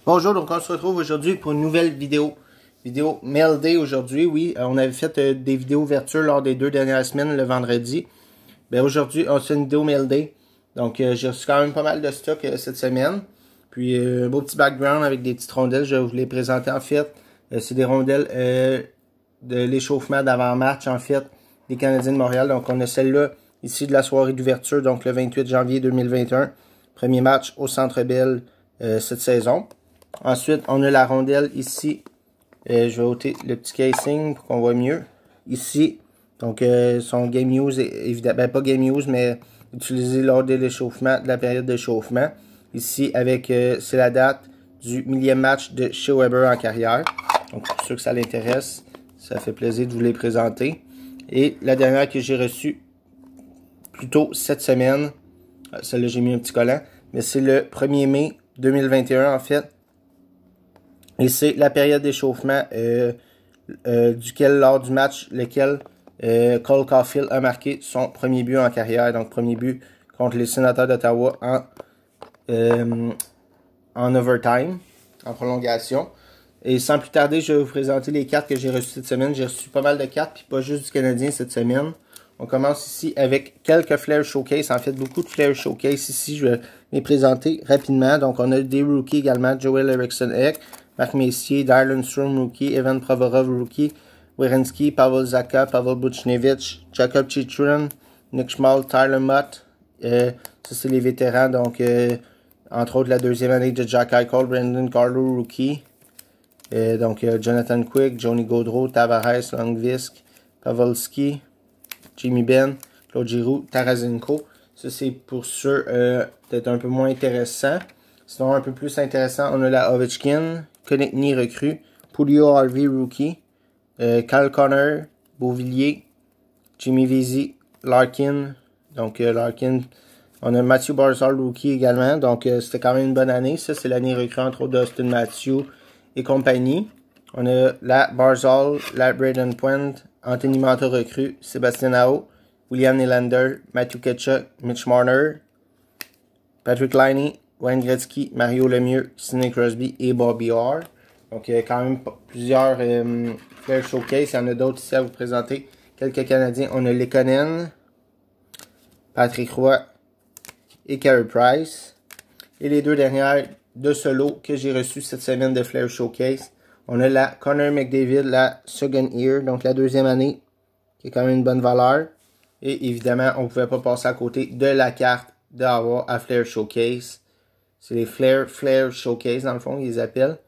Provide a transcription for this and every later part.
Bonjour, donc on se retrouve aujourd'hui pour une nouvelle vidéo. Vidéo Mail Day aujourd'hui, oui. On avait fait des vidéos ouverture lors des 2 dernières semaines, le vendredi. Ben aujourd'hui, on fait une vidéo Mail Day. Donc j'ai reçu quand même pas mal de stock cette semaine. Puis un beau petit background avec des petites rondelles, je vais vous les présenter en fait. C'est des rondelles de l'échauffement d'avant-match en fait des Canadiens de Montréal. Donc on a celle-là ici de la soirée d'ouverture, donc le 28 janvier 2021. Premier match au Centre Bell cette saison. Ensuite, on a la rondelle ici. Je vais ôter le petit casing pour qu'on voit mieux. Ici, donc son game use, évidemment, ben, pas game use, mais utilisé lors de l'échauffement, de la période d'échauffement. Ici, avec, c'est la date du 1000e match de Shea Weber en carrière. Donc, pour ceux que ça l'intéresse, ça fait plaisir de vous les présenter. Et la dernière que j'ai reçue, plus tôt cette semaine, celle-là j'ai mis un petit collant, mais c'est le 1er mai 2021 en fait. Et c'est la période d'échauffement duquel, lors du match, lequel Cole Caulfield a marqué son premier but en carrière. Donc, premier but contre les Sénateurs d'Ottawa en overtime, en prolongation. Et sans plus tarder, je vais vous présenter les cartes que j'ai reçues cette semaine. J'ai reçu pas mal de cartes, puis pas juste du Canadien cette semaine. On commence ici avec quelques Flair Showcase. En fait, beaucoup de Flair Showcase ici. Je vais les présenter rapidement. Donc, on a des rookies également. Joel Eriksson-Ek, Marc Messier, Darren Strom, rookie, Evan Provorov, rookie, Werenski, Pavel Zacha, Pavel Buchnevich, Jacob Chychrun, Nick Schmal, Tyler Mott. Ça, c'est les vétérans. Donc, entre autres, la deuxième année de Jack Eichel, Brendan Carlo, rookie. Donc, Jonathan Quick, Johnny Gaudreau, Tavares, Longvisk, Pavelski, Jimmy Benn, Claude Giroux, Tarasenko. Ça, c'est pour ceux peut-être un peu moins intéressants. Sinon, un peu plus intéressant, on a la Ovechkin, Konechny recrue, Pulio Harvey rookie, Kyle Connor, Beauvillier, Jimmy Vesey, Larkin. Donc, Larkin. On a Matthew Barzal rookie également. Donc, c'était quand même une bonne année. Ça, c'est l'année recrue entre autres d'Austin Matthews et compagnie. On a la Barzal, la Braden Point, Anthony Manta recrue, Sébastien Aho, William Nylander, Matthew Tkachuk, Mitch Marner, Patrick Laine, Wayne Gretzky, Mario Lemieux, Sidney Crosby et Bobby Orr. Donc, il y a quand même plusieurs Flair Showcase. Il y en a d'autres ici à vous présenter. Quelques Canadiens. On a Lekonen, Patrick Roy et Carey Price. Et les deux dernières de solo que j'ai reçues cette semaine de Flair Showcase. On a la Connor McDavid, la Second Year, donc la deuxième année, qui est quand même une bonne valeur. Et évidemment, on ne pouvait pas passer à côté de la carte d'Ottawa à Flair Showcase. C'est les Flair Showcase, dans le fond, ils les appellent.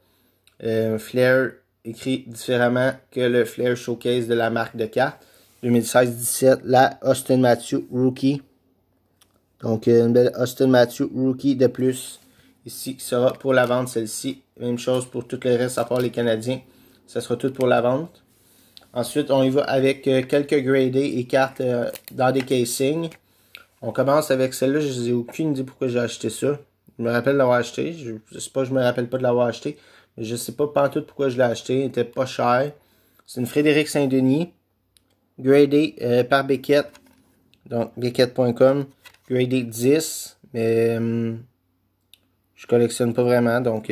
Flair écrit différemment que le Flair Showcase de la marque de carte. 2016-17, la Austin Matthews Rookie. Donc, une belle Austin Matthews Rookie de plus. Ici, qui sera pour la vente, celle-ci. Même chose pour tout le reste, à part les Canadiens. Ça sera tout pour la vente. Ensuite, on y va avec quelques gradés et cartes dans des casings. On commence avec celle-là. Je n'ai aucune idée pourquoi j'ai acheté ça. Je me rappelle l'avoir acheté. Je sais pas, je me rappelle pas de l'avoir acheté. Mais je sais pas pantoute pourquoi je l'ai acheté. Il était pas cher. C'est une Frédéric Saint-Denis. Gradé par Beckett. Donc, Beckett.com. Gradé 10. Mais... je collectionne pas vraiment, donc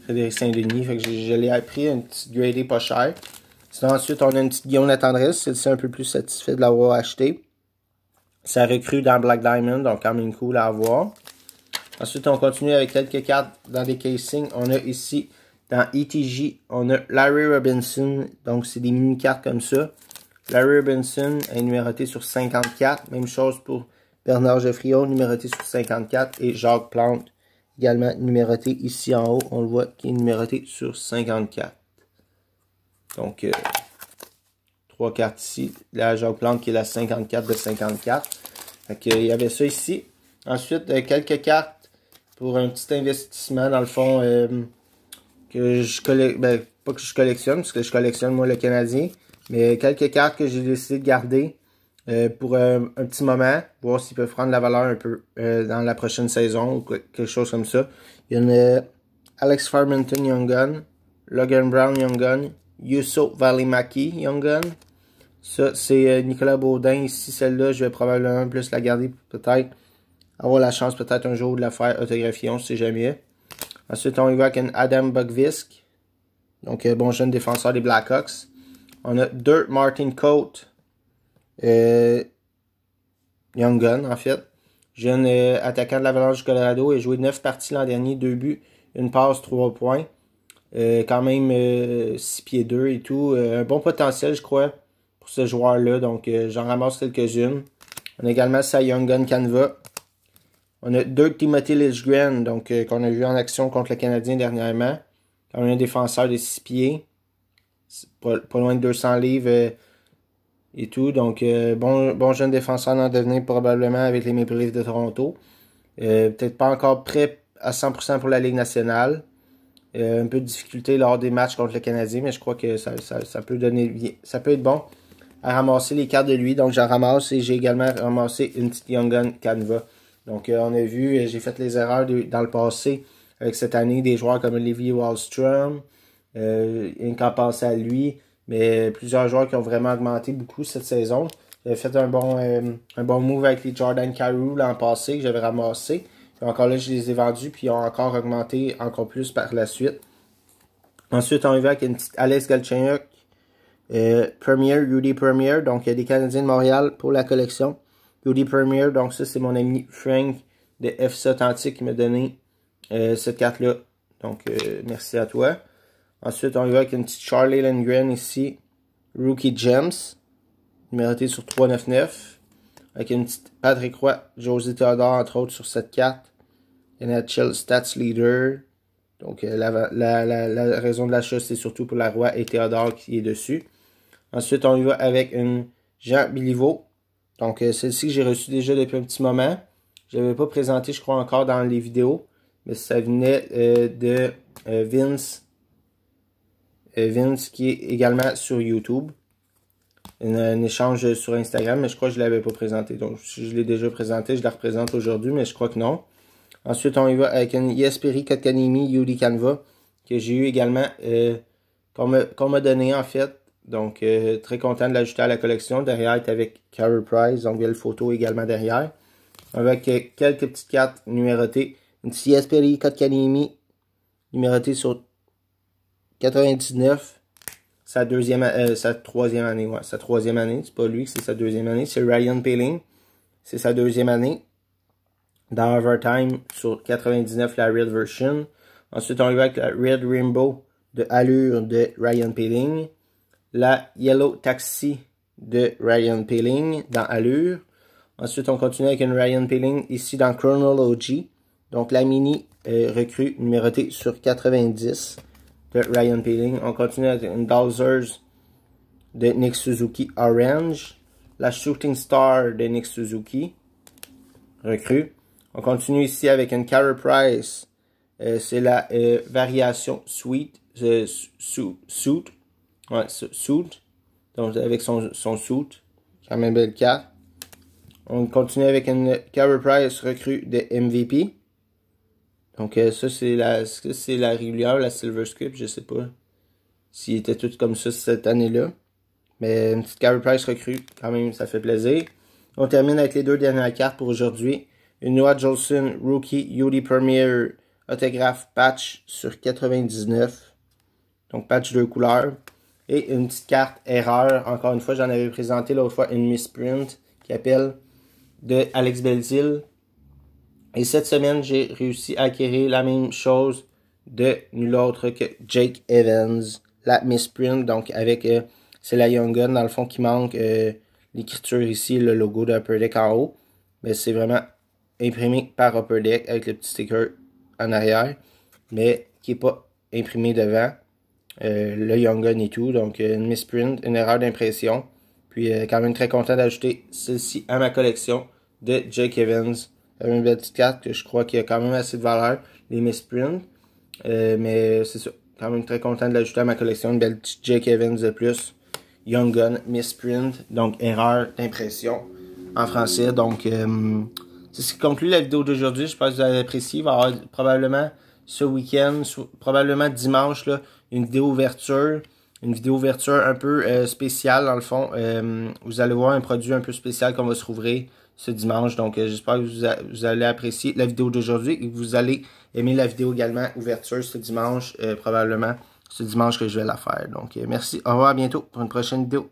Frédéric Saint-Denis, fait que je l'ai appris, une petite gradée pas chère. Sinon, ensuite, on a une petite Guillaume Latendresse, celle-ci un peu plus satisfait de l'avoir acheté. Ça recrue dans Black Diamond, donc quand même cool à avoir. Ensuite, on continue avec quelques cartes dans des casings. On a ici, dans ETJ, on a Larry Robinson, donc c'est des mini-cartes comme ça. Larry Robinson est numéroté sur 54, même chose pour Bernard Geoffrion, numéroté sur 54, et Jacques Plante, également numéroté ici en haut, on le voit qui est numéroté sur 54. Donc, 3 cartes ici. La Jacques Plante qui est la 54 de 54. Donc, il y avait ça ici. Ensuite, quelques cartes pour un petit investissement, dans le fond, que je collectionne. Ben, pas que je collectionne, parce que je collectionne moi le Canadien. Mais quelques cartes que j'ai décidé de garder pour un petit moment, voir s'ils peuvent prendre la valeur un peu dans la prochaine saison ou quelque chose comme ça. Il y en a Alex Farmington Young Gun, Logan Brown Young Gun, Yusso Valimaki Young Gun. Ça, c'est Nicolas Baudin. Ici, celle-là, je vais probablement plus la garder, peut-être avoir la chance peut-être un jour de la faire autographier, on ne sait jamais. Ensuite, on y va avec un Adam Bugvisk. Donc, bon jeune défenseur des Blackhawks. On a Dirt Martin Coate. Young Gun, en fait. Jeune attaquant de l'Avalanche du Colorado. Il a joué 9 parties l'an dernier, 2 buts, une passe, 3 points. Quand même 6 pieds 2 et tout. Un bon potentiel, je crois, pour ce joueur-là. Donc, j'en ramasse quelques-unes. On a également Cy Young Gun Canva. On a Dirk Timothy Liljegren, donc qu'on a vu en action contre le Canadien dernièrement. Quand même un défenseur de 6 pieds. Pas loin de 200 livres et tout. Donc, bon jeune défenseur d'en devenir probablement avec les Maple Leafs de Toronto. Peut-être pas encore prêt à 100% pour la Ligue nationale. Un peu de difficulté lors des matchs contre le Canadien, mais je crois que ça peut être bon à ramasser les cartes de lui. Donc, j'en ramasse et j'ai également ramassé une petite Young Gun Canva. Donc, on a vu, j'ai fait les erreurs dans le passé avec cette année des joueurs comme Levi Wahlstrom, qu'à penser à lui, mais plusieurs joueurs qui ont vraiment augmenté beaucoup cette saison. J'avais fait un bon move avec les Jordan Kyrou l'an passé que j'avais ramassé. Puis encore là, je les ai vendus, puis ils ont encore augmenté encore plus par la suite. Ensuite, on y va avec une petite Alex Galchenyuk, Rudy Premier. Donc, il y a des Canadiens de Montréal pour la collection. Rudy Premier, donc ça, c'est mon ami Frank de FC Authentique qui m'a donné cette carte-là. Donc, merci à toi. Ensuite, on y va avec une petite Charlie Lindgren ici, Rookie Gems, numéroté sur 399. Avec une petite Patrick Roy, Josie Theodore, entre autres, sur cette carte. NHL Stats Leader. Donc, la raison de l'achat, c'est surtout pour la Roy et Theodore qui est dessus. Ensuite, on y va avec une Jean Béliveau. Donc, celle-ci que j'ai reçue déjà depuis un petit moment. Je ne l'avais pas présenté, je crois, encore dans les vidéos. Mais ça venait de Vince. Vince, qui est également sur YouTube. Un échange sur Instagram, mais je crois que je ne l'avais pas présenté. Donc, si je l'ai déjà présenté, je la représente aujourd'hui, mais je crois que non. Ensuite, on y va avec une Jesperi Kotkaniemi Yuli Canva, que j'ai eu également, qu'on m'a donné en fait. Donc, très content de l'ajouter à la collection. Derrière, est avec Carey Price, donc belle photo également derrière. Avec quelques petites cartes numérotées. Une Jesperi Kotkaniemi, numérotée sur 99. Sa troisième année, ouais. Sa troisième année. C'est pas lui, c'est sa deuxième année. C'est Ryan Poehling. C'est sa deuxième année. Dans Overtime sur 99, la Red Version. Ensuite, on y va avec la Red Rainbow de Allure de Ryan Poehling. La Yellow Taxi de Ryan Poehling dans Allure. Ensuite, on continue avec une Ryan Poehling ici dans Chronology. Donc, la mini recrue numérotée sur 90. De Ryan Poehling. On continue avec une Dowsers de Nick Suzuki Orange. La Shooting Star de Nick Suzuki. Recrue. On continue ici avec une Carey Price. C'est la variation Suit. Suit. Ouais, Suit. Donc avec son suit. Quand même belle carte. On continue avec une Carey Price recrue de MVP. Donc, ça, c'est la régulière, la Silver Script. Je sais pas s'il était tout comme ça cette année-là. Mais une petite Carey Price recrue, quand même, ça fait plaisir. On termine avec les deux dernières cartes pour aujourd'hui. Une Noah Jolson Rookie Yuli Premier autographe patch sur 99. Donc, patch de couleurs. Et une petite carte erreur. Encore une fois, j'en avais présenté l'autre fois une misprint qui appelle de Alex Belzile. Et cette semaine, j'ai réussi à acquérir la même chose de nul autre que Jake Evans. La misprint, donc avec, c'est la Young Gun dans le fond qui manque l'écriture ici, le logo d'Upper Deck en haut. Mais c'est vraiment imprimé par Upper Deck avec le petit sticker en arrière. Mais qui n'est pas imprimé devant. Le Young Gun et tout. Donc une misprint, une erreur d'impression. Puis quand même très content d'ajouter celle-ci à ma collection de Jake Evans. Une belle petite carte que je crois qu'il y a quand même assez de valeur, les misprints. Mais c'est ça. Quand même très content de l'ajouter à ma collection. Une belle petite Jake Evans de plus. Young Gun, misprint. Donc, erreur d'impression en français. Donc, c'est ce qui conclut la vidéo d'aujourd'hui. Je pense que vous avez apprécié. Il va y avoir probablement ce week-end, probablement dimanche, là, une vidéo ouverture. Une vidéo ouverture un peu spéciale dans le fond. Vous allez voir un produit un peu spécial qu'on va se rouvrir ce dimanche. Donc, j'espère que vous allez apprécier la vidéo d'aujourd'hui et que vous allez aimer la vidéo également ouverture ce dimanche, probablement ce dimanche que je vais la faire. Donc, merci. Au revoir, à bientôt pour une prochaine vidéo.